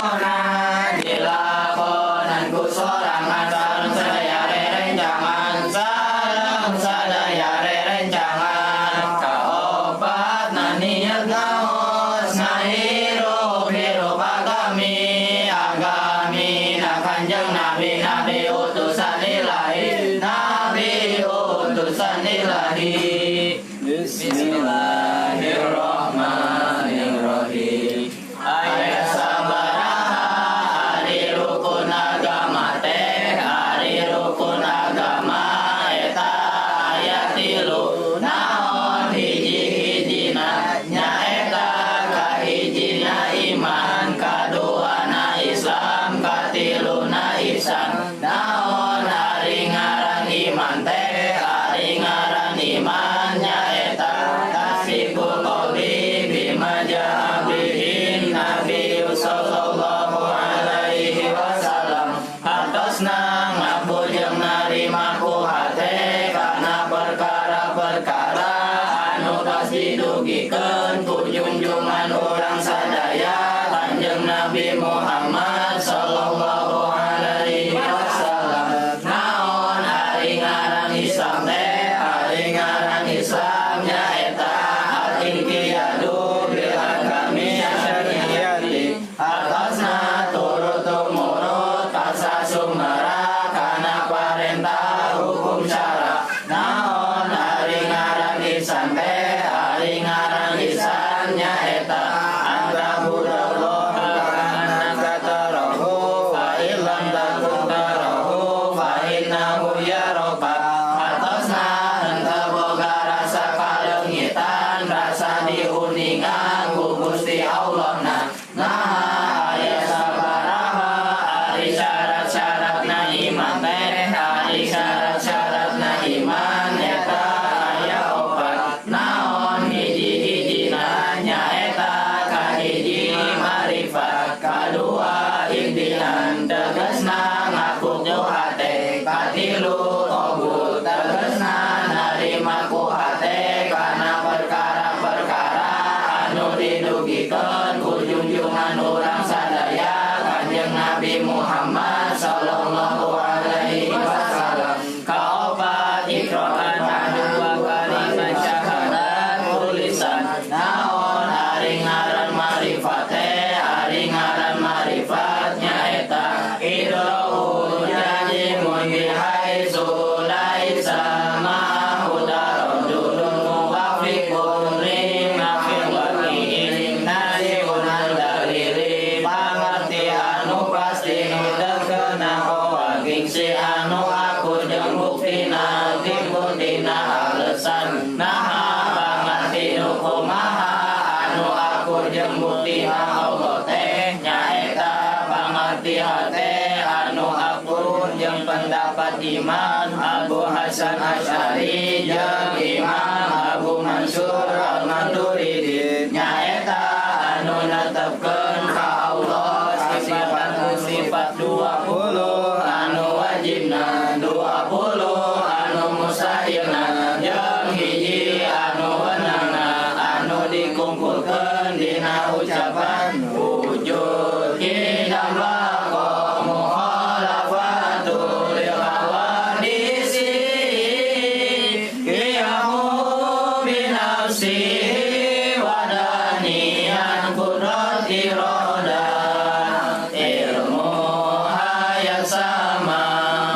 naonan dilakonanku sorangan sareng sadaya rerencangan sareng sadaya rerencangan kaopat niat naos ngahirup-hirup agami na kanjeng nabi utusan ilahi nabi utusan ilahi. Bismillahirrahmanirrahim. Ayat sabaraha hari rukun agama teh hari rukun agama eta ayat tilu naon hiji-hijina nyaeta kahijina iman kaduana Islam katiluna ihsan naon hari ngaran iman teh hari ngaran iman nyaeta tasbihul qauli bima jaa bihi nabi sallallahu alaihi wasallam hartosna ngabujeng narima ku hate kana perkara-perkara anu tos didugikeun ku junjungan urang sadaya kanjeng Nabi Muhammad sallallahu alaihi wasallam naon hari ngaran Islam teh hari ngaran Islam nyaeta al-inqiyadu bil agami syariati hartosna turut tumurut kasasumara kana parentah hukum syara naon hari ngaran ihsan teh hari ngaran ihsan nyaeta anta budallah annaka tarahu fa illam takun tarahu fa innahu yaraka hartosna henteu boga rasa kalengitan rasa diuningan ku Gusti Allah nah aya sabaraha ari syarat-syaratna iman teh ari syarat-syaratna iman eta aya opat naon hiji-hijina nyaeta kahiji marifat kadua ihdinan tegasna ngaku ku hate katilu qabul tegasna narima ku hate kana perkara-perkara anu didugikeun ku junjungan urang sadaya kanjeng Nabi Muhammad sallallahu alaihi wasallam kaopat iqra'an dua kalimat syahadat tulisan naon hari ngaran marifat teh hari ngaran marifat nyaeta idra'u janji mugi haitsu laisa ma'hu tarajulun muwafiqun lima fil waqi'in nasiun al-dalili pangerti anu pasti nu terkena waging si anu aku jeung buktina timbul dina alesan naha pangerti nu kumaha anu aku jeung buktina Allah teh nyaeta pangerti hate anu aku jeung pendapat Imam Abu Hasan Asy'ari jeung Imam Abu Mansur Al-Maturidi nyaeta anu netepkeun ka Allah sifat 20 anu wajibna 20 anu mustahilna jeung hiji anu wenangna anu dikumpulkeun dina ucapan wujud qiyam laqo mukhalafatul hawadisi qiyamu binafsi wadaniyan kudrat iroda ilmu hayat sama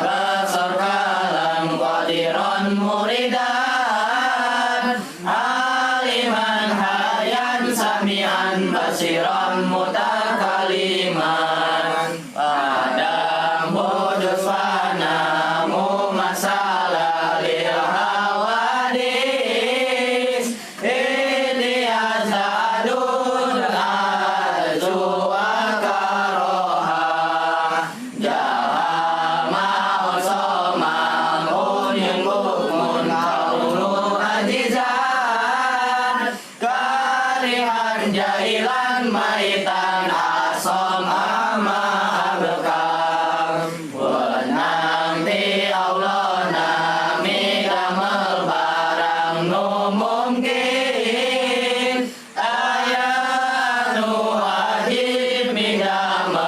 basar kalam qadiran muridan aliman hayan samian basiran mutakaliman padang bodus fanamu masalah lil hawadis Ilyas adun azwa karoha jahama osoma munyung bukmun kaulu ajizan karihan jahilan maitan asom ama abekam wenang ti Allah nami damel barang nu mungkin aya nu wajib midamel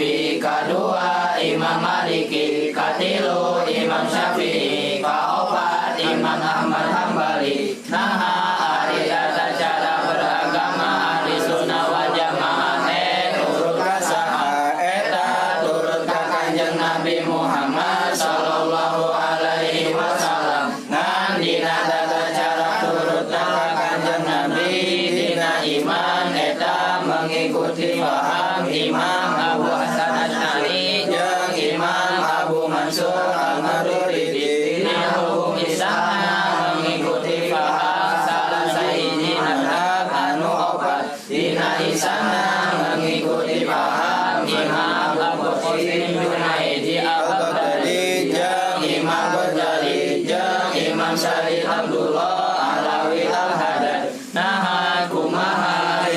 Rafi, kadua Imam Maliki, katilu Imam Syafi'i, kaopat Imam Ahmad Hambali. Naha ari tata cara beragama ahli sunnah wal jamaah turut kasaha eta turut ka Kanjeng Nabi Muhammad sallallahu alaihi wasallam. Ngan dina tata cara turut ka Kanjeng Nabi dina iman eta mengikuti paham Imam Abu Hasan Asy'ari jeung Imam Abu Mansur Al-Maturidi. Dina hukum Islam mengikuti paham salah sahiji mazhab anu opat. Dina Isana mengikuti paham Imam Abu Qasim Junaidi Al-Baghdadi jeung Imam Ghazali jeung Imam Syarif Abdullah Alawi Al-Haddad. Nah kumaha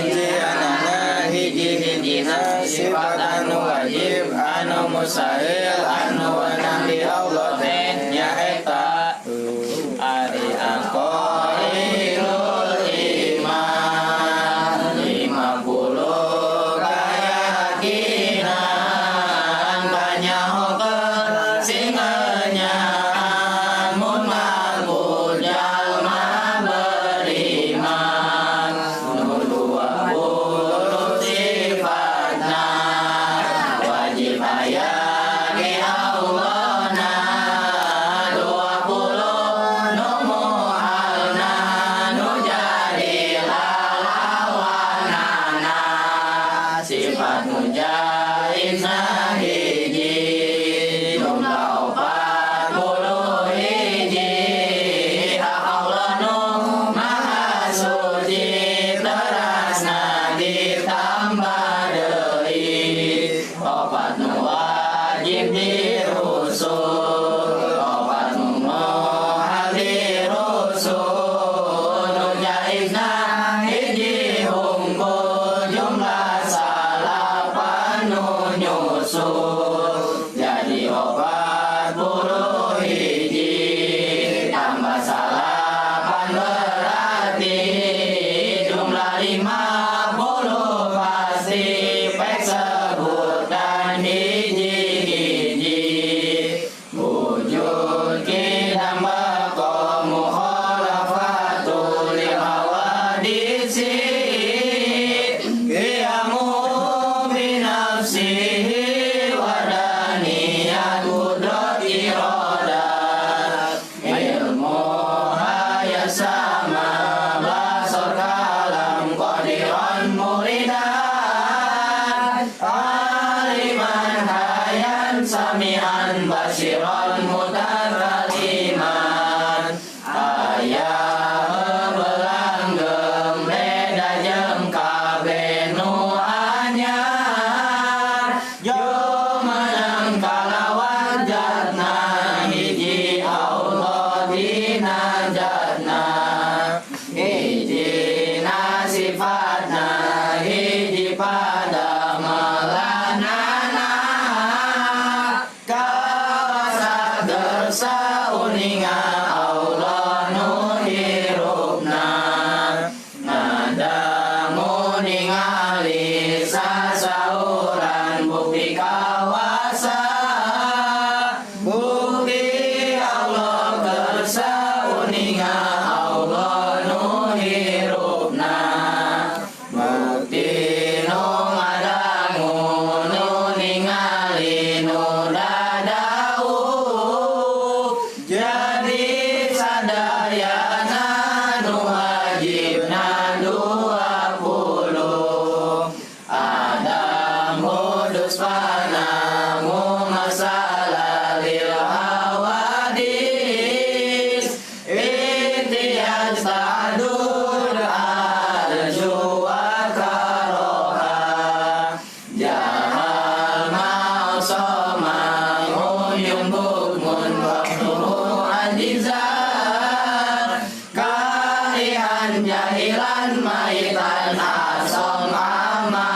hiji-hijina sifat anu wajib anu mustahil anu wenang di Allah teh nyaeta ari aqaidul iman 50 keyakinan kanyahokeun singanya mun mangkul jalma beriman nu 20 sifatna wajib aya di Allahna 20 nu muhalna nu jadi lawanana sifat mujaibna hiji jumlah 40 hiji hak Allah nu maha suci terasna ditambah deui opat nu wajib dirusul opat nu mohal dirusul nu jaibna hiji hungkul jumlah salapan nu nyusul jadi 40 hiji tambah salapan berarti jumlah 50 pasti pek sebutkan hiji-hiji wujud kidam bako mukhalafatul hawadisi qiyamu binafsihi wadaniyat kudrat iradat ilmu hayat sama basar kalam qadiran muridan aliman hayan sami'an basiran mutakaliman ayah belanggeng beda jeung kabeh nu anyar jo menang kalawan jatna hiji Allah dina jatna hiji sifatna hiji pada malanana kawasak gersa uninga Allah nu hirupna nadamu ningali sasauran bukti kawasa bukti Allah gersa uninga Allah nu hirupna bukti nu ngadangu nu ningali nu dadau jadi sadayana nu wajibna 20 Adam hudus panamu masalah lil hawadis Itiyaj ta'adur arju wa karoha Jahal ma'asama uyum bukmun waktuhu ajizan Kalihan jahilan maitan asom ama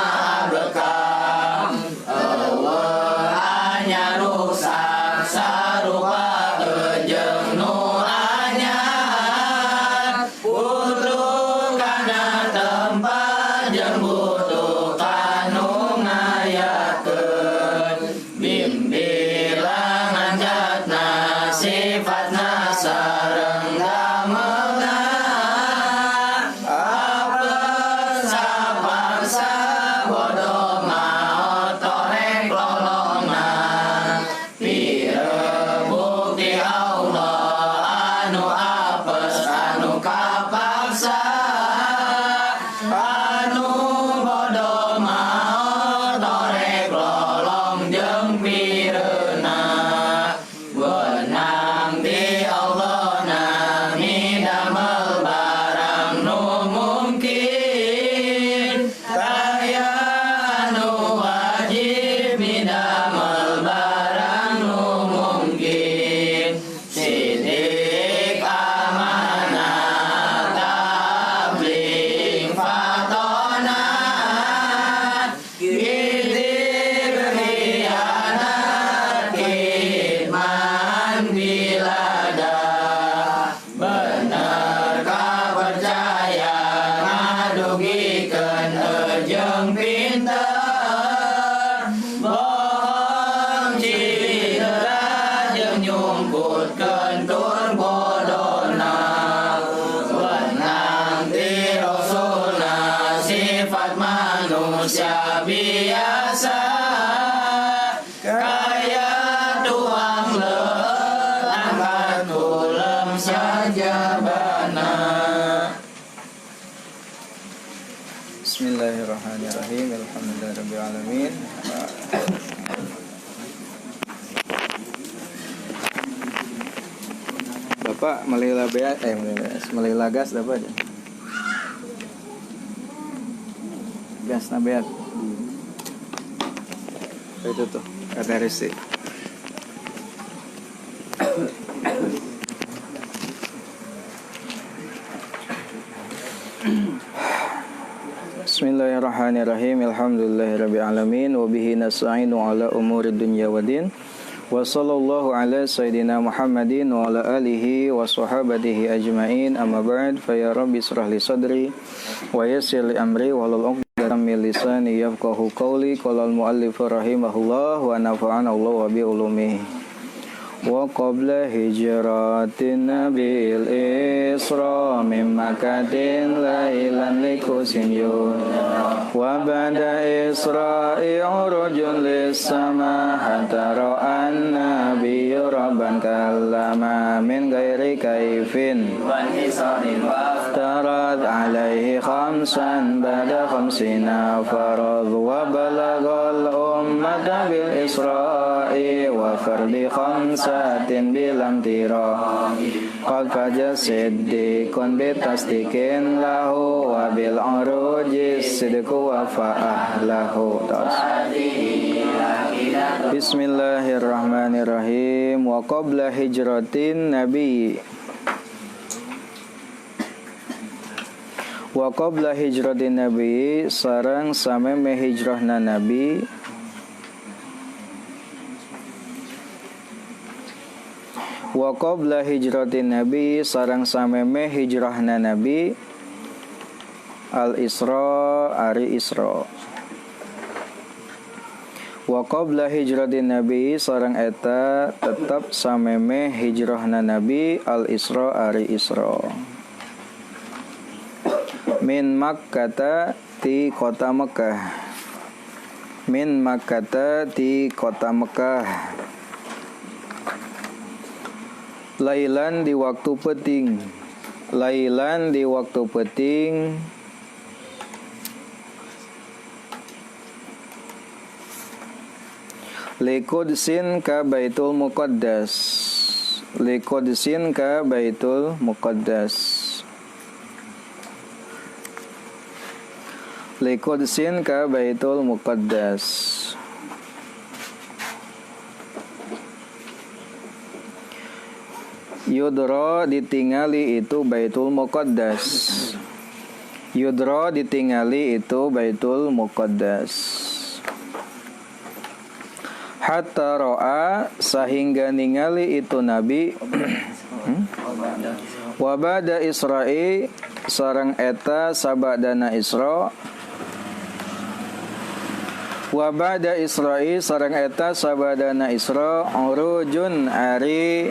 abekam Allah alamin. Bapak melila gas dapat aja. Gas nabeat. Itu tuh karakteristik. Bismillahirrahmanirrahim. Alhamdulillahirabbil alamin wa bihi nasta'inu ala umuri dunya waddin. Wa sallallahu ala sayyidina Muhammadin wa ala alihi wa sahbihi ajmain. Amma ba'd, fa ya rabbi israh li sadri wa yassir li amri wa hlul 'uqdatam min lisani yafqahu qawli. Qala al-muallif rahimahullah wa nafa'ana Allah wa bi ulumihi. Wa qabla hijratin nabil isra min makatin lailan likusin yun wa ba'da isra'i urujun lis-sama hatta ra'an nabiyyu rabban kallama min ghairi kaifin waftarad alaihi khamsan ba'da khamsina farad wa balagal ummata bil isra'i wa fardi khamsatin bilam tira qad faja siddiqun bitasdiqin lahu wa bil urujis sidqu wa fa'ahlahu. Bismillahirrahmanirrahim. Wa qabla hijratin nabi, wa qabla hijratin nabi, sareng sameme hijrahna nabi. Wa qabla hijratin nabi, sareng sameme hijrahna nabi. Al-Isra, ari Isra. Wa qabla hijratin nabi, sareng eta tetap sameme hijrahna nabi. Al-Isra, ari Isra. Min Makkata, ti kota Mekah. Min Makkata, ti kota Mekah. Lailan, di waktu peting. Lailan, di waktu peting. Liqudsin ka Baitul Muqaddas. Liqudsin ka Baitul Muqaddas. Liqudsin ka Baitul Muqaddas. Yudra, ditingali itu Baitul Muqaddas. Yudra, ditingali itu Baitul Muqaddas. Hatta ro'a, sehingga ningali itu nabi. Wa ba'da Isra'i, sareng eta sabadana Isra. Wa ba'da Isra'i, sareng eta sabadana Isra. Urujun, ari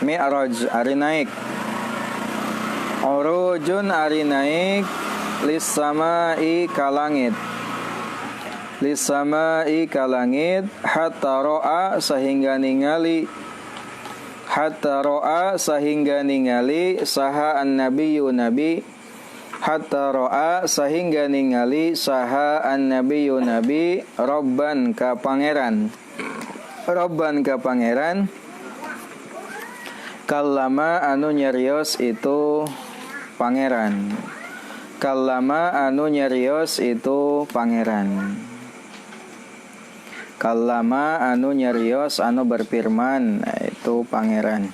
mi'raj, ari naik. Urujun, ari naik. Lis-sama'i, ka langit. Lis-sama'i, ka langit. Hatta ro'a, sehingga ningali. Hatta ro'a, sehingga ningali. Saha an-nabiyyu nabi. Hatta ro'a, sehingga ningali. Saha an-nabiyyu nabi. Rabban, ka pangeran. Rabban, ka pangeran. Kallama, anu nyarios itu pangeran. Kallama, anu nyarios itu pangeran. Kallama, anu nyarios, anu berfirman, itu pangeran.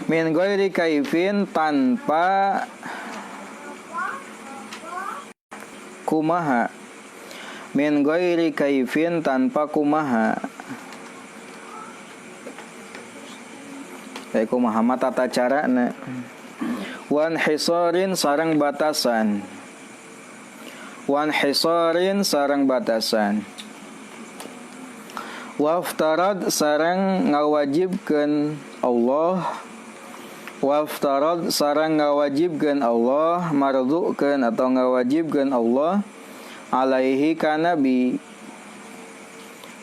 Min ghairi kaifin, tanpa kumaha. Min ghairi kaifin, tanpa kumaha. Kumaha mah tata carana. Wan hisarin, sareng batasan. Wan hisarin, sareng batasan. Waftarad, sareng ngawajibkeun Allah. Waftarad, sareng ngawajibkeun Allah. Mardukeun atau ngawajibkeun Allah. Alaihi ka nabi.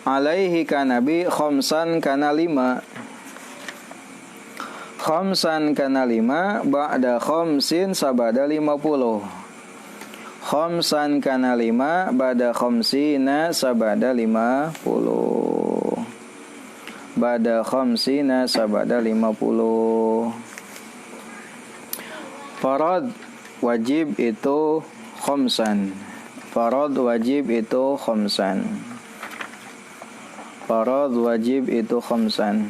Alaihi ka nabi. Khamsan, kana 5. Khamsan, kana 5. Ba'da khamsin, sabada 50. khamsan kana 5 ba'da khamsina sabada 50. Ba'da khamsina sabada 50. Farad wajib itu khamsan. Farad wajib itu khamsan. Farad wajib itu khamsan.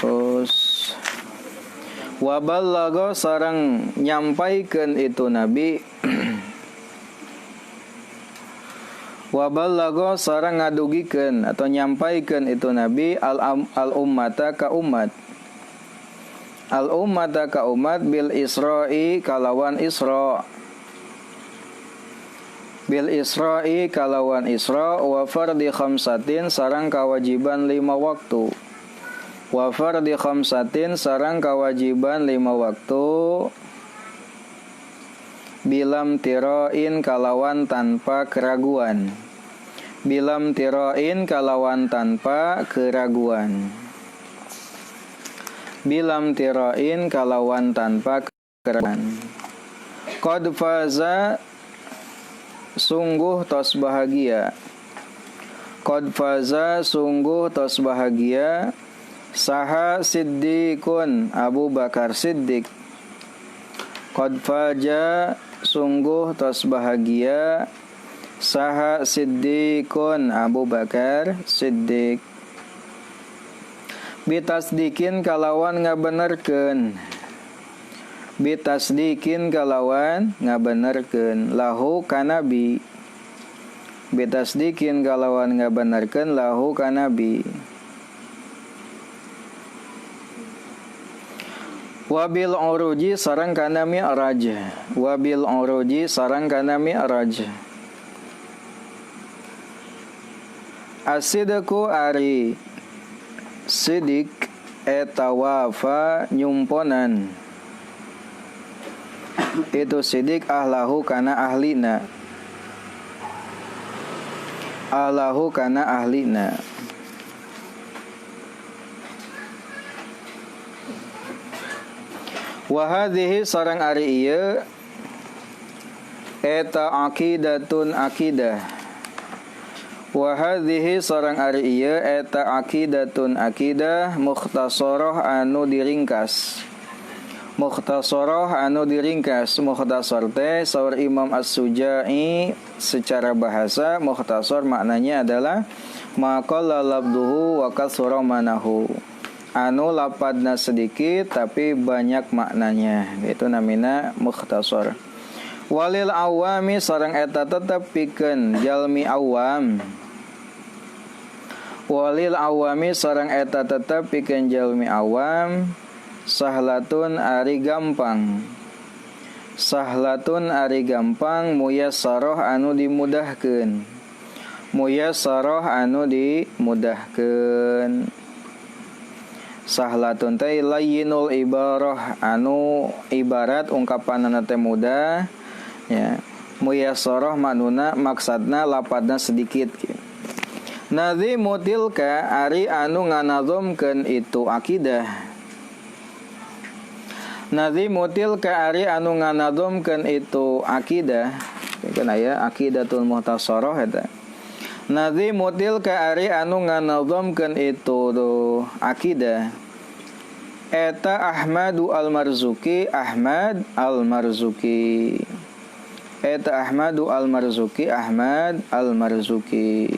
Terus waballago sareng nyampaikeun itu Nabi waballago sareng ngadugikeun atau nyampaikeun itu Nabi al ummata ka umat bil isra'i kalawan isra bil isra'i kalawan isra wa fardi khamsatin sareng kawajiban 5 waktu wa fardi khamsatin sareng kawajiban 5 waktu bilam tirain kalawan tanpa keraguan. Bilam tirain kalawan tanpa keraguan. Bilam tirain kalawan tanpa keraguan. Qad faza sungguh tos bahagia. Qad faza sungguh tos bahagia. Saha Siddiqun Abu Bakar Siddiq. Qad faja sungguh tos bahagia. Saha Siddiqun Abu Bakar Siddiq. Bitasdikin kalawan ngabenerkeun. Bitasdikin kalawan ngabenerkeun lahu kanabi. Bitasdikin kalawan ngabenerkeun lahu kanabi. Wabil uruji sareng kana mi'raj. Wabil uruji sareng kana mi'raj. Asidku ari sidik eta wafa nyumponan. Itu sidik ahlahu kana ahlina. Ahlahu kana ahlina. Wa hadhihi sareng ari ieu eta aqidatun aqidah. Wa hadhihi sareng ari ieu eta aqidatun aqidah mukhtasarah anu diringkas. Mukhtasarah anu diringkas. Mukhtasar teh saur Imam As-Suja'i secara bahasa mukhtasar maknanya adalah maqalla labduhu wa katsura manahu. Anu lapadna sedikit tapi banyak maknanya, itu namina mukhtasar. Walil awami sareng eta tetep pikeun jalmi awam. Walil awami sareng eta tetep pikeun jalmi awam. Sahlatun ari gampang. Sahlatun ari gampang muyassarah anu dimudahkeun. Muyassarah anu dimudahkeun. Sahlatun teh layyinul ibarah anu ibarat ungkapanna teh mudah ya. Muyassarah manuna maksadna lapadna sedikit. Nadzimu tilka ari anu nganazomkeun itu akidah. Nadzimu tilka ari anu nganazomkeun itu akidah. Kan aya aqidatul muhtasarah eta. Nadzimu tilka ari anu nganazomkeun itu akidah. Eta Ahmadu al-Marzuki. Ahmad al-Marzuki. Eta Ahmadu al-Marzuki. Ahmad al-Marzuki.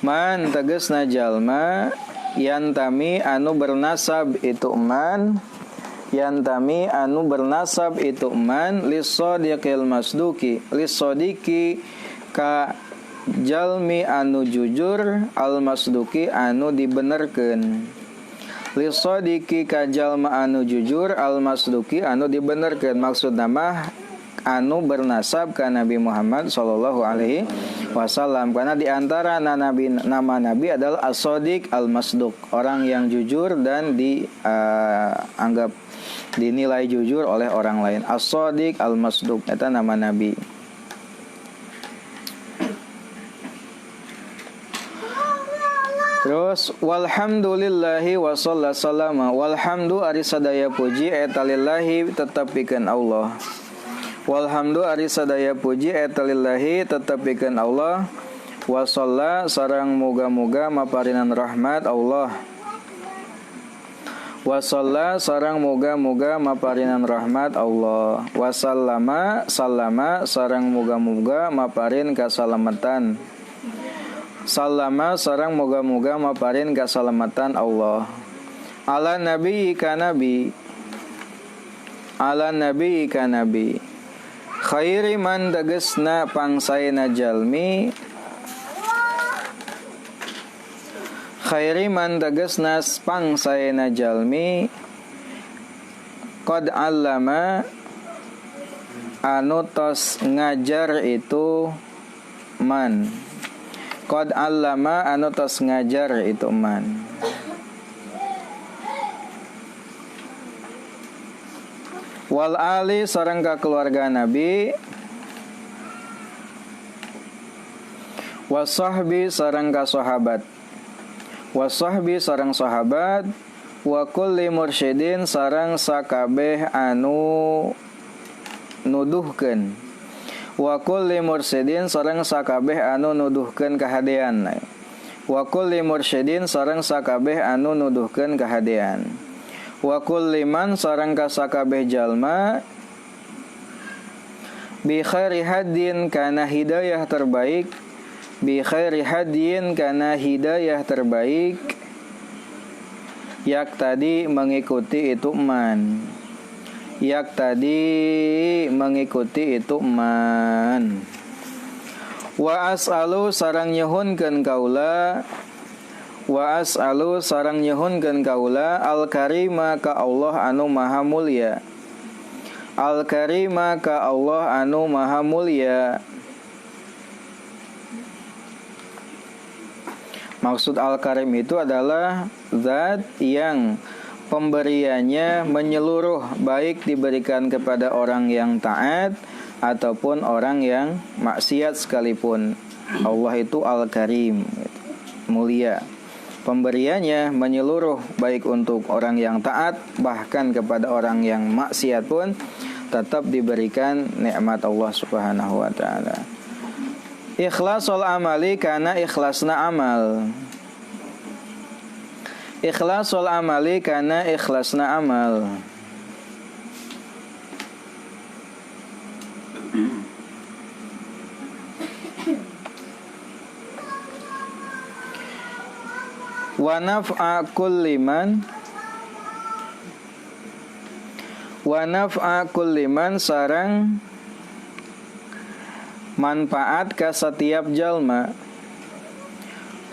Man tegasna jalma yantami anu bernasab itu man. Yantami anu bernasab itu man lisodiqil masduki. Lisodiki ka jalmi anu jujur al-masduki anu dibenerkeun. Lisodiki ka jalma anu jujur al-masduki anu dibenerkeun. Maksudna mah anu bernasab ka Nabi Muhammad sallallahu alaihi wasallam. Karena di antara nama Nabi adalah as-sadiq al-masduq, orang yang jujur dan dianggap dinilai jujur oleh orang lain. As-sadiq al-masduq eta nama Nabi. Terus walhamdulillahi wa sallallahu walhamdu ari sadaya puji eta lillahi tetep pikeun Allah. Walhamdu ari sadaya puji eta lillahi tetep pikeun Allah. Wa shalla sareng muga-muga maparinan rahmat Allah. Wa shalla sareng muga-muga maparinan rahmat Allah. Wa sallama sareng muga-muga maparin kasalamatan. Sallama sareng muga-muga maparin kasalamatan Allah. Ala nabi ka nabi. Ala nabi ka nabi. Khairi man tegasna pangsaena jalmi. Khairi man tegasna pangsaena jalmi. Qad allama anu tos ngajar itu man. Qad allama anu tos ngajar itu man. Wal ali sareng ka keluarga Nabi. Wasahbi sareng ka sahabat. Wasahbi sareng sahabat. Wa kulli mursyidin sareng sakabeh anu nuduhkeun. Wa kulli mursyidin sareng sakabeh anu nuduhkeun kahadean. Wa kulli mursyidin sareng sakabeh anu nuduhkeun kahadean. Wa kulli man sareng ka sakabeh jalma bi khairi hadin kana hidayah terbaik. Bi khairi hadin kana hidayah terbaik. Yak tadi mengikuti itu man. Yak tadi mengikuti itu man. Wa as'alu sareng nyuhunkeun kaula. Wa as'alu sareng nyuhunkeun kaula al-karima ka Allah anu maha mulia. Al-karima ka Allah anu maha mulia. Maksud al-karim itu adalah zat yang pemberiannya menyeluruh, baik diberikan kepada orang yang taat ataupun orang yang maksiat sekalipun. Allah itu al-karim, mulia. Pemberiannya menyeluruh, baik untuk orang yang taat bahkan kepada orang yang maksiat pun tetap diberikan nikmat Allah Subhanahu wa taala. Ikhlasul amali kana ikhlasna amal. Ikhlasul amali kana ikhlasna amal. Wa naf'a kulli man sareng manfaat ka setiap jalma.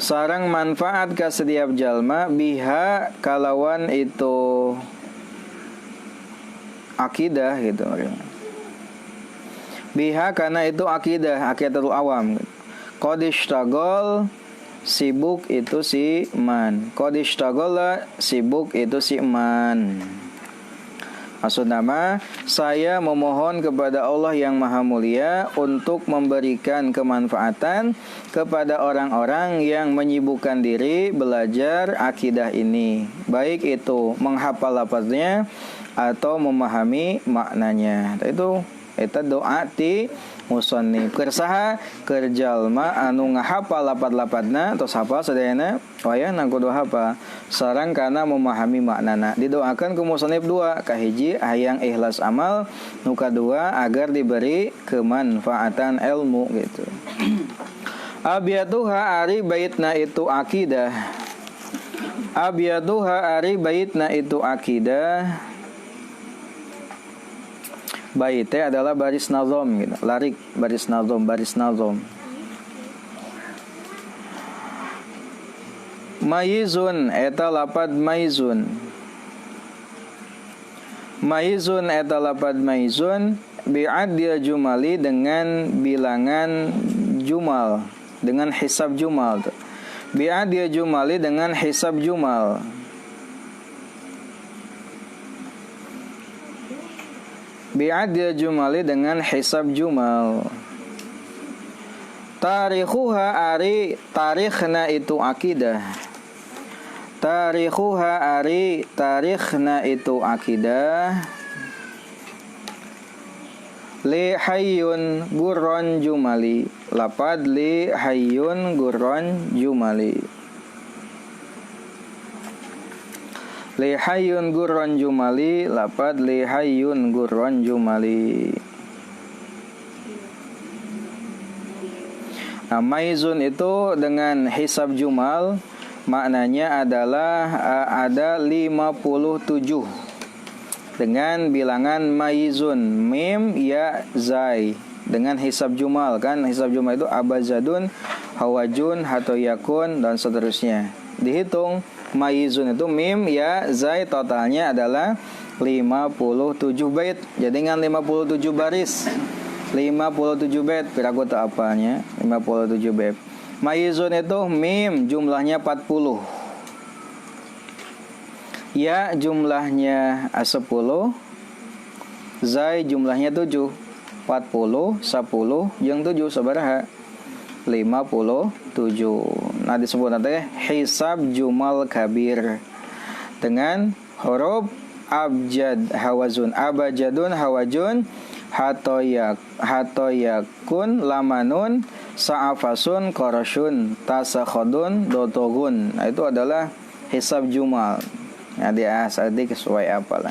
Sareng manfaat ka setiap jalma biha kalawan itu akidah gitu. Biha kana itu akidah, aqidatul awam. Qadishtagol sibuk itu si man. Qadishtagola sibuk itu si man. Maksud nama, saya memohon kepada Allah yang maha mulia untuk memberikan kemanfaatan kepada orang-orang yang menyibukkan diri belajar akidah ini, baik itu menghafal lafaznya atau memahami maknanya. Itu doa ti musannif kersaha kerjalma anu ngahapal lapad-lapadna tos hafal sadayana wayahna kudu hafal sareng kana memahami maknana. Didoakan ku musannif dua, kahiji hayang ikhlas amal, nu kadua agar diberi kemanfaatan ilmu gitu. Abyaduha ari baitna itu akidah. Abyaduha ari baitna itu akidah. Baitnya adalah baris nazom gitu. Larik baris nazom. Maizun eta lapad maizun. Maizun eta lapad maizun bi'adil jumali dengan bilangan jumal, dengan hisab jumal. Bi'adil jumali dengan hisab jumal. Bi'adil jumali dengan hisab jumal. Tarikhuha ari tarikhna itu akidah. Tarikhuha ari tarikhna itu akidah. Li hayyun gurron jumali. Lapad li hayyun gurron jumali. Li hayyun gurron jumali. Lapad li hayyun gurron jumali. Nah, maizun itu dengan hisab jumal maknanya adalah ada 57 dengan bilangan maizun, mim ya zai dengan hisab jumal kan. Hisab jumal itu abazadun, hawajun, hatoyakun dan seterusnya. Dihitung maizun itu mim ya zai totalnya adalah 57 bait. Jadi dengan 57 baris 57 bait, piraku tak apanya 57 bait. Maizun itu mim jumlahnya 40. Ya jumlahnya 10. Zai jumlahnya 7. 40, 10 yang 7 sabaraha? 57. Nah disebut nanti hisab jumal kabir dengan huruf abjad hawazun, abajadun hawajun, hatoyakun lamanun, sa'afasun koroshun, tasakhodun dotogun. Nah itu adalah hisab jumal. Nah dia adik sesuai apalah.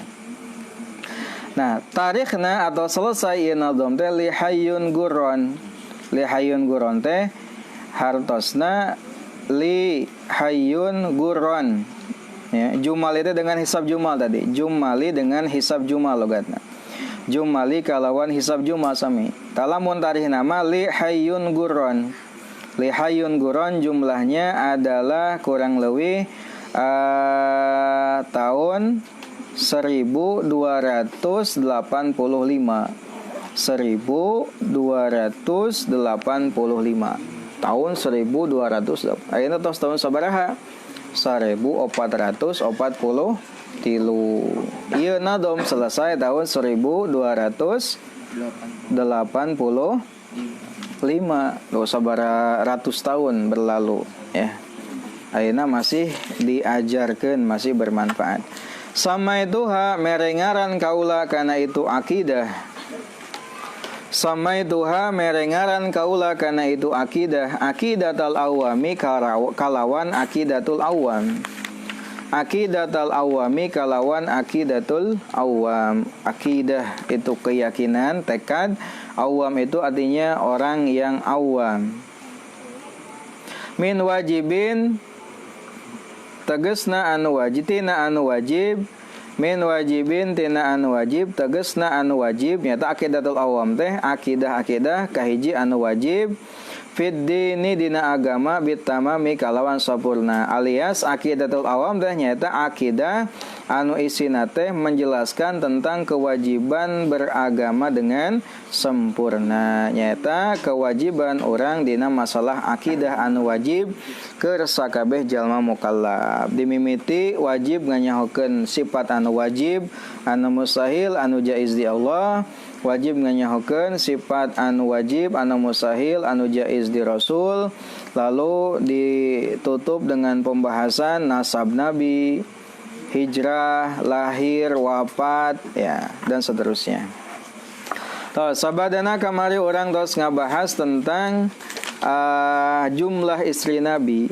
Nah tarikhna atau selesai inadom teh lihayyun gurron. Lihayyun gurron teh hartosna lihayyun gurron. Ya, jumal itu dengan hisab jumal tadi. Jumali dengan hisab jumal logatna. Jumali kalawan hisab jumal sami. Talamun tarikh nama li hayyun gurron. Li hayyun gurron jumlahnya adalah kurang lebih tahun 1285. 1285. Tahun 1200. Ayeuna tos tahun sabaraha? 1443. Ieu nadom selesai tahun 1285. Loh sabaraha ratus tahun berlalu ya. Ayeuna masih diajarkeun, masih bermanfaat. Sama itu merengaran kaula kana itu akidah. Sama itu merengaran kaula kana itu akidah. Akidatul awami kalawan akidatul awam. Akidatul awami kalawan akidatul awam. Akidah itu keyakinan, tekad. Awam itu artinya orang yang awam. Min wajibin tegesna anu wajib, tina anu wajib. Min wajibin tina anu wajib, tegesna anu wajib. Nyata akidatul awam teh akidah kahiji anu wajib. Fid dini dina agama bitamami kalawan sampurna. Alias akidatul awam teh nyata akidah anu isina teh menjelaskan tentang kewajiban beragama dengan sempurna. Nyata kewajiban orang dina masalah akidah anu wajib keur sakabeh jalma mukallaf. Dimimiti wajib nganyahokeun sifat anu wajib, anu mustahil, anu jaiz di Allah. Wajib nganyahokeun sifat anu wajib, anu mustahil, anu jaiz di Rasul. Lalu ditutup dengan pembahasan nasab Nabi, hijrah, lahir, wafat, ya, dan seterusnya. Tos sabadana kamari orang tos ngabahas tentang jumlah istri Nabi.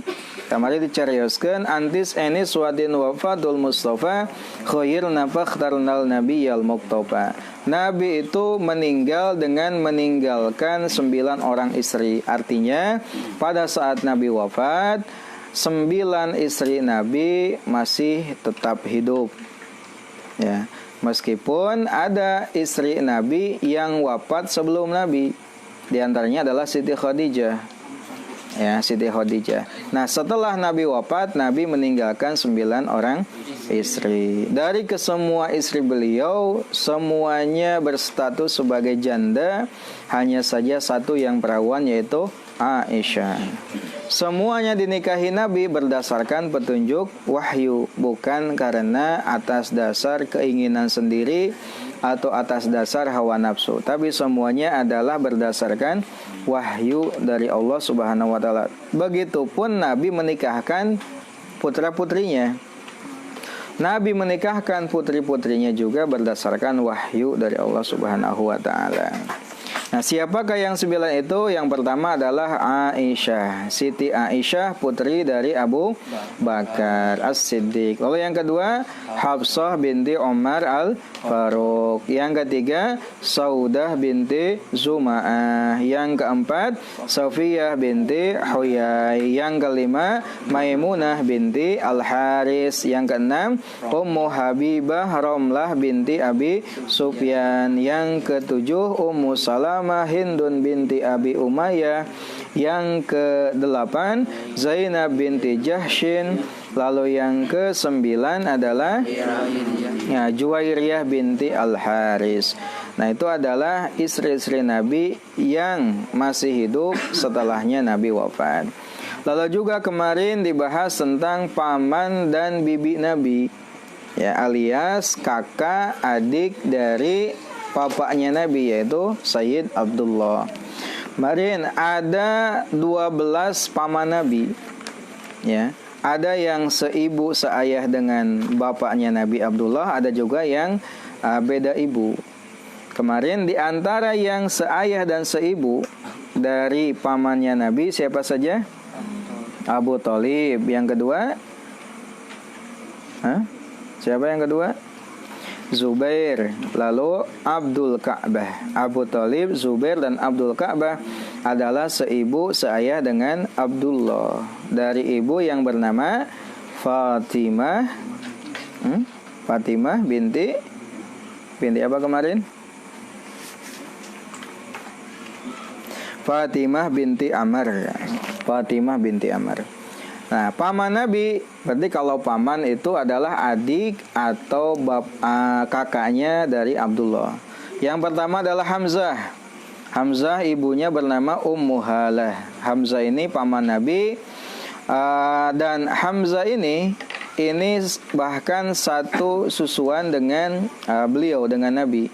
Kamari dicarioskeun antis enis wadin wafatul Mustafa khair nafakhtarnal nabiyal muqtafa. Nabi itu meninggal dengan meninggalkan 9 orang istri. Artinya pada saat Nabi wafat 9 istri Nabi masih tetap hidup. Ya, meskipun ada istri Nabi yang wafat sebelum Nabi. Di antaranya adalah Siti Khadijah. Ya, Siti Khadijah. Nah, setelah Nabi wafat, Nabi meninggalkan 9 orang istri. Dari kesemua istri beliau, semuanya berstatus sebagai janda. Hanya saja satu yang perawan, yaitu Aisyah. Semuanya dinikahi Nabi berdasarkan petunjuk wahyu, bukan karena atas dasar keinginan sendiri atau atas dasar hawa nafsu, tapi semuanya adalah berdasarkan wahyu dari Allah Subhanahu wa taala. Begitupun Nabi menikahkan putra-putrinya. Nabi menikahkan putri-putrinya juga berdasarkan wahyu dari Allah Subhanahu wa taala. Nah, siapakah yang 9 itu? Yang pertama adalah Aisyah, Siti Aisyah, putri dari Abu Bakar As-Siddiq. Lalu yang kedua, Hafsah binti Umar Al-Faruq. Yang ketiga, Saudah binti Zuma'ah. Yang keempat, Safiyah binti Huyai. Yang kelima, Maimunah binti Al-Haris. Yang keenam, Ummu Habibah Romlah binti Abi Sufyan. Yang ketujuh, Ummu Salam Hindun binti Abi Umayyah. Yang ke-8 Zainab binti Jahshin. Lalu yang ke-9 adalah Juwairiyah binti Al-Haris. Nah, itu adalah istri-istri Nabi yang masih hidup setelahnya Nabi wafat. Lalu juga kemarin dibahas tentang paman dan bibi Nabi, ya, alias kakak adik dari bapaknya Nabi, yaitu Sayyid Abdullah. Kemarin ada 12 paman Nabi, ya. Ada yang seibu seayah dengan bapaknya Nabi Abdullah, ada juga yang beda ibu. Kemarin di antara yang seayah dan seibu dari pamannya Nabi siapa saja? Abu Thalib. Yang kedua? Siapa yang kedua? Zubair. Lalu Abdul Ka'bah. Abu Thalib, Zubair dan Abdul Ka'bah adalah seibu seayah dengan Abdullah, dari ibu yang bernama Fatimah. Fatimah binti apa kemarin? Fatimah binti Amr. Fatimah binti Amr. Nah, paman Nabi, berarti kalau paman itu adalah adik atau kakaknya dari Abdullah. Yang pertama adalah Hamzah. Hamzah ibunya bernama Ummu Halah. Hamzah ini paman Nabi, dan Hamzah ini bahkan satu susuan dengan beliau, dengan Nabi.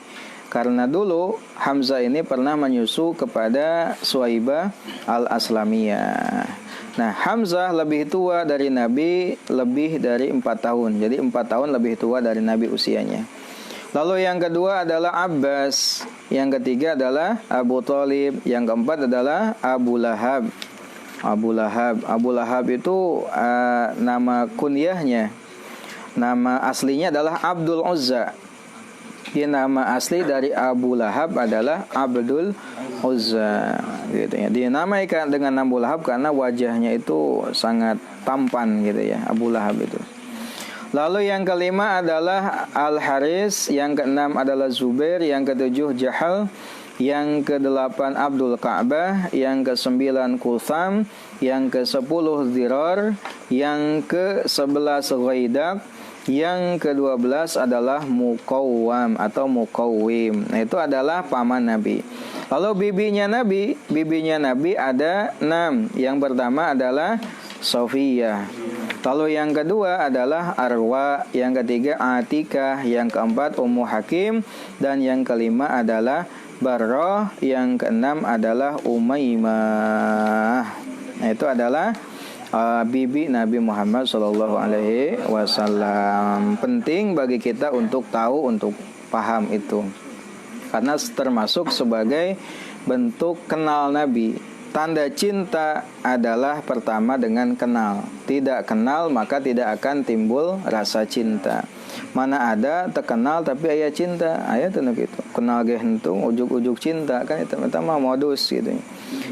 Karena dulu Hamzah ini pernah menyusu kepada Suwaibah Al-Aslamiyah. Nah, Hamzah lebih tua dari Nabi lebih dari 4 tahun. Jadi 4 tahun lebih tua dari Nabi usianya. Lalu yang kedua adalah Abbas. Yang ketiga adalah Abu Thalib. Yang keempat adalah Abu Lahab. Abu Lahab. Abu Lahab itu nama kunyahnya. Nama aslinya adalah Abdul Uzza. Nama asli dari Abu Lahab adalah Abdul Uzza, gitu ya. Dinamaikan dengan Abu Lahab karena wajahnya itu sangat tampan, gitu ya, Abu Lahab itu. Lalu yang kelima adalah Al-Haris, yang keenam adalah Zubair, yang ketujuh Jahal, yang ke-8 Abdul Ka'bah, yang ke-9 Qutham, yang ke-10 Dhirar, yang ke-11 Ghaidak, yang ke-12 adalah Muqawwam atau Muqawwim. Nah, itu adalah paman Nabi. Lalu bibinya Nabi ada 6. Yang pertama adalah Safiyah. Lalu yang kedua adalah Arwa, yang ketiga Atikah, yang keempat Ummu Hakim, dan yang kelima adalah Barrah, yang keenam adalah Umaymah. Nah, itu adalah bibi Nabi Muhammad SAW. Penting bagi kita untuk tahu, untuk paham itu, karena termasuk sebagai bentuk kenal Nabi. Tanda cinta adalah pertama dengan kenal. Tidak kenal maka tidak akan timbul rasa cinta. Mana ada terkenal tapi ayah cinta, ayah tuh gitu. Kenal ge hentung ujuk-ujuk cinta, kan itu mah modus gitu.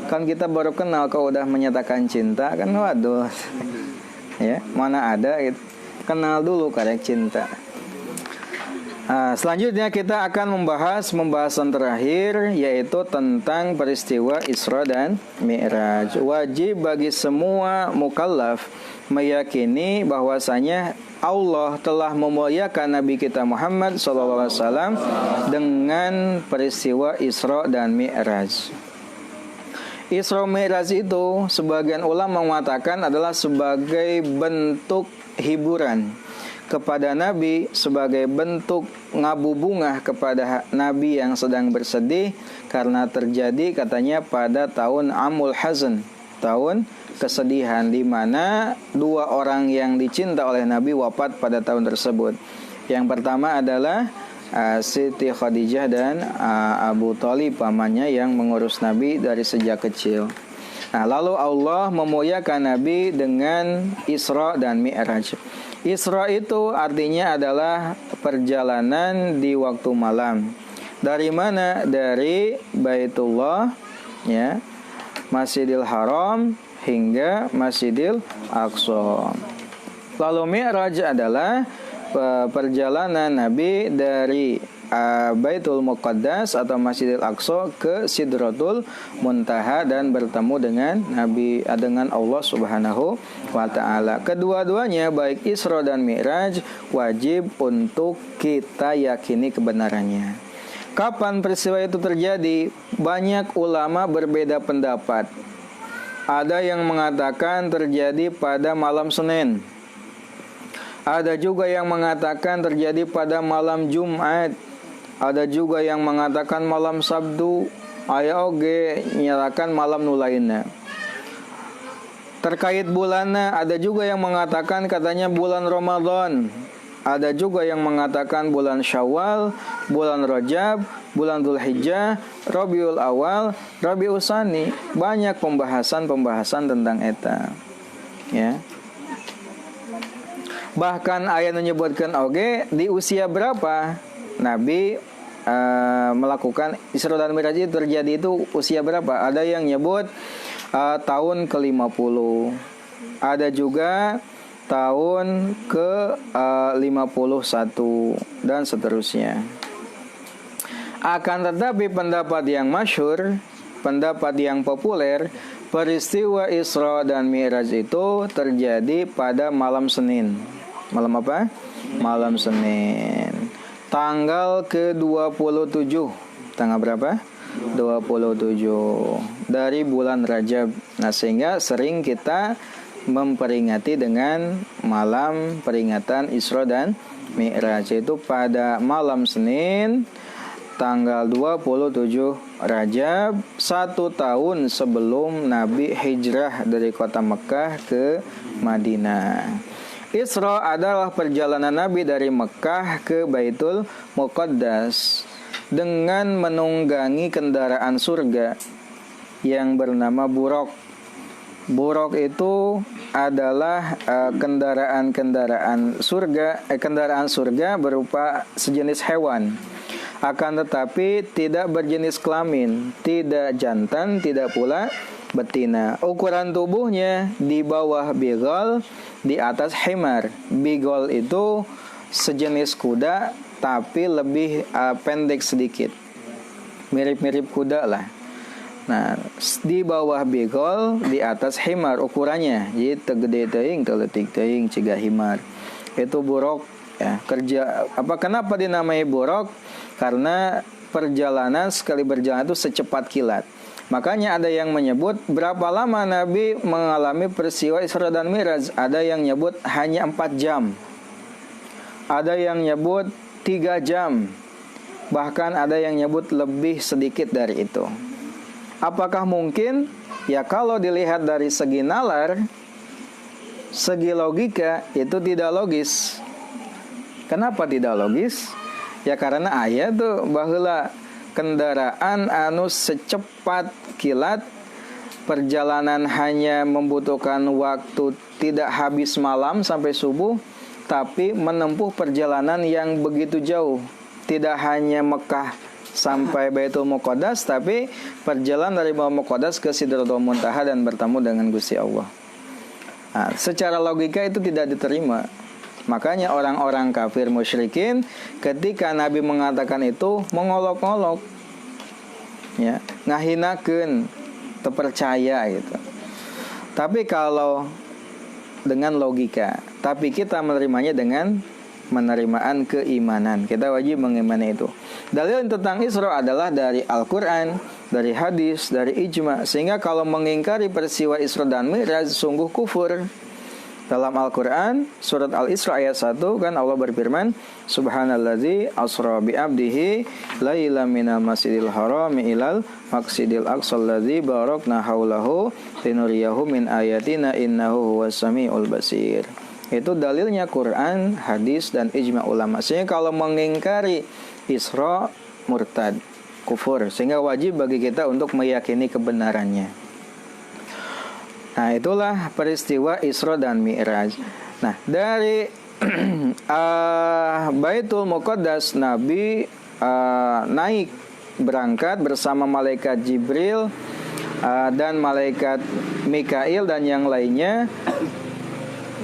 Kan kita baru kenal kau udah menyatakan cinta, kan waduh. Ya, mana ada gitu. Kenal dulu karek cinta. Selanjutnya kita akan membahas pembahasan terakhir, yaitu tentang peristiwa Isra dan Mi'raj. Wajib bagi semua mukallaf meyakini bahwasanya Allah telah memuliakan Nabi kita Muhammad SAW dengan peristiwa Isra dan Mi'raj. Isra Mi'raj itu sebagian ulama mengatakan adalah sebagai bentuk hiburan kepada Nabi, sebagai bentuk ngabubungah kepada Nabi yang sedang bersedih karena terjadi katanya pada tahun Amul Hazn, tahun kesedihan, di mana dua orang yang dicinta oleh Nabi wafat pada tahun tersebut. Yang pertama adalah Siti Khadijah dan Abu Thalib, pamannya yang mengurus Nabi dari sejak kecil. Nah, lalu Allah memuliakan Nabi dengan Isra dan Mi'raj. Isra itu artinya adalah perjalanan di waktu malam. Dari mana? Dari Baitullah, ya, Masjidil Haram hingga Masjidil Aqsa. Lalu Mi'raj adalah perjalanan Nabi dari Baitul Muqaddas atau Masjidil Aqsa ke Sidratul Muntaha dan bertemu dengan Allah Subhanahu wa taala. Kedua-duanya baik Isra dan Mi'raj wajib untuk kita yakini kebenarannya. Kapan peristiwa itu terjadi? Banyak ulama berbeda pendapat. Ada yang mengatakan terjadi pada malam Senin. Ada juga yang mengatakan terjadi pada malam Jumat. Ada juga yang mengatakan malam Sabtu. Aya oge nyatakan malam nu lainna. Terkait bulanna, ada juga yang mengatakan katanya bulan Ramadan. Ada juga yang mengatakan bulan Syawal, bulan Rajab, bulan Dzulhijjah, Rabiul Awal, Rabiul Tsani. Banyak pembahasan tentang eta. Ya. Bahkan ayat menyebutkan oge di usia berapa Nabi melakukan Isra dan Mi'raj itu terjadi, itu usia berapa? Ada yang nyebut tahun ke-50. Ada juga tahun ke-51 dan seterusnya. Akan tetapi pendapat yang masyhur, pendapat yang populer, peristiwa Isra dan Mi'raj itu terjadi pada malam Senin. Malam apa? Malam Senin. Tanggal ke-27. Tanggal berapa? 27 dari bulan Rajab. Nah, sehingga sering kita memperingati dengan malam peringatan Isra dan Mi'raj, itu pada malam Senin tanggal 27 Rajab, 1 tahun sebelum Nabi hijrah dari kota Mekah ke Madinah. Isra adalah perjalanan Nabi dari Mekah ke Baitul Muqaddas dengan menunggangi kendaraan surga yang bernama buraq. Buraq itu adalah kendaraan surga berupa sejenis hewan. Akan tetapi tidak berjenis kelamin, tidak jantan, tidak pula betina. Ukuran tubuhnya di bawah bigol, di atas himar. Bigol itu sejenis kuda tapi lebih pendek sedikit, mirip-mirip kuda lah. Nah, di bawah bigol, di atas himar ukurannya. Jadi tegede teuing, teleutik teuing cigah himar. Itu buraq, ya. Kenapa dinamai buraq? Karena perjalanan, sekali berjalan itu secepat kilat. Makanya ada yang menyebut berapa lama Nabi mengalami peristiwa Isra dan Mi'raj. Ada yang nyebut hanya 4 jam. Ada yang nyebut 3 jam. Bahkan ada yang nyebut lebih sedikit dari itu. Apakah mungkin? Ya, kalau dilihat dari segi nalar, segi logika, itu tidak logis. Kenapa tidak logis? Ya karena ayat tuh baheula kendaraan anu secepat kilat, perjalanan hanya membutuhkan waktu tidak habis malam sampai subuh, tapi menempuh perjalanan yang begitu jauh. Tidak hanya Mekah sampai Baitul Muqaddas, tapi perjalanan dari Baitul Muqaddas ke Sidratul Muntaha dan bertemu dengan Gusti Allah. Nah, secara logika itu tidak diterima. Makanya orang-orang kafir musyrikin ketika Nabi mengatakan itu mengolok-olok, ya, ngahinakeun, terpercaya gitu. Tapi kalau dengan logika, tapi kita menerimanya dengan penerimaan keimanan. Kita wajib mengimani itu. Dalil tentang Isra adalah dari Al-Quran, dari hadis, dari ijma. Sehingga kalau mengingkari peristiwa Isra dan Mi'raj sungguh kufur. Dalam Al-Quran, surat Al-Isra ayat 1 kan Allah berfirman, Subhanallazi asra bi'abdihi laila minal masjidil harami ilal maqsidil aqsal ladzi barakna haulahu linuriyahu min ayatina innahu huwas samiul basir. Itu dalilnya Quran, hadis, dan ijma ulama. Sehingga kalau mengingkari Isra, murtad, kufur. Sehingga wajib bagi kita untuk meyakini kebenarannya. Nah, itulah peristiwa Isra dan Mi'raj. Nah, dari Baitul Muqaddas Nabi naik berangkat bersama malaikat Jibril dan malaikat Mikail dan yang lainnya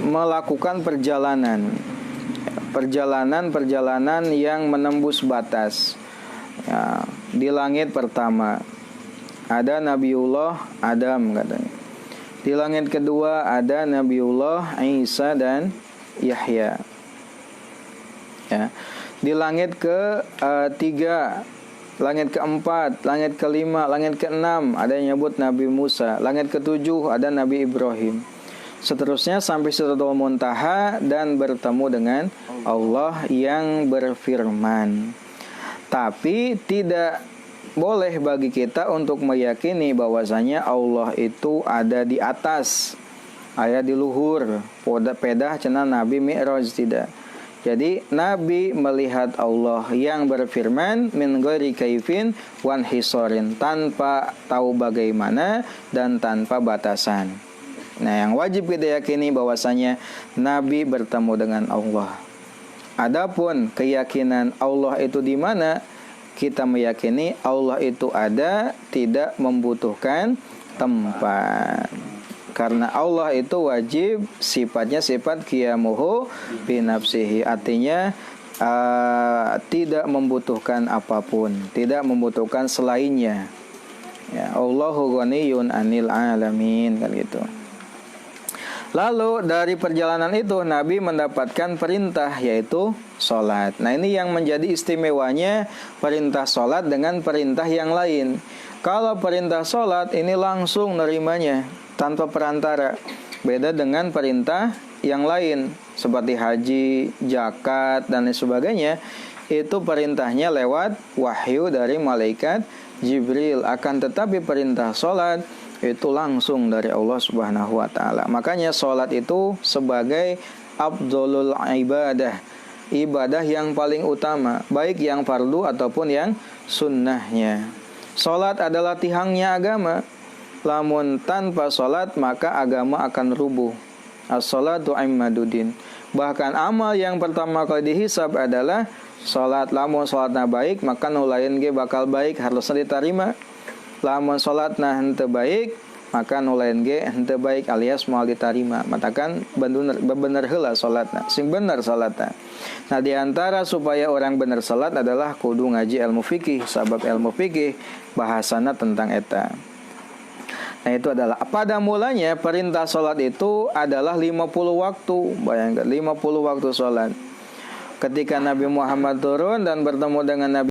melakukan perjalanan yang menembus batas. Ya, di langit pertama ada Nabiullah Adam katanya. Di langit kedua ada Nabiullah Isa dan Yahya. Ya. Di langit ketiga, langit keempat, langit kelima, langit keenam ada yang nyebut Nabi Musa. Langit ketujuh ada Nabi Ibrahim. Seterusnya sampai Sidratul Muntaha dan bertemu dengan Allah yang berfirman. Tapi tidak boleh bagi kita untuk meyakini bahwasanya Allah itu ada di atas, ada di luhur, pedah cenah Nabi Mi'raj, tidak. Jadi Nabi melihat Allah yang berfirman min ghairi kaifin wan hisorin, tanpa tahu bagaimana dan tanpa batasan. Nah, yang wajib kita yakini bahwasanya Nabi bertemu dengan Allah. Adapun keyakinan Allah itu di mana? Kita meyakini Allah itu ada, tidak membutuhkan tempat. Karena Allah itu wajib, sifatnya sifat qiyamuhu binafsihi. Artinya tidak membutuhkan apapun, tidak membutuhkan selainnya. Ya, Allahu ghaniyun 'anil 'alamin, kan gitu. Lalu dari perjalanan itu Nabi mendapatkan perintah, yaitu sholat. Nah, ini yang menjadi istimewanya perintah sholat dengan perintah yang lain. Kalau perintah sholat ini langsung nerimanya tanpa perantara. Beda dengan perintah yang lain seperti haji, zakat, dan lain sebagainya. Itu perintahnya lewat wahyu dari malaikat Jibril. Akan tetapi perintah sholat itu langsung dari Allah Subhanahu wa taala. Makanya salat itu sebagai afdholul ibadah, ibadah yang paling utama, baik yang fardu ataupun yang sunnahnya. Salat adalah tihangnya agama. Lamun tanpa salat maka agama akan rubuh. As-salatu immaduddin. Bahkan amal yang pertama kali dihisab adalah salat. Lamun salatna baik maka nu lain ge bakal baik, harusna diterima. Lamun salatna henteu baik maka nu lain ge henteu baik alias moal diterima. Matakan bener heula salatna, sing bener salatna. Nah, di antara supaya orang bener salat adalah kudu ngaji ilmu fikih, sabab ilmu fikih bahasana tentang eta. Nah, itu adalah pada mulanya perintah salat itu adalah 50 waktu. Bayangkan 50 waktu salat. Ketika Nabi Muhammad turun dan bertemu dengan Nabi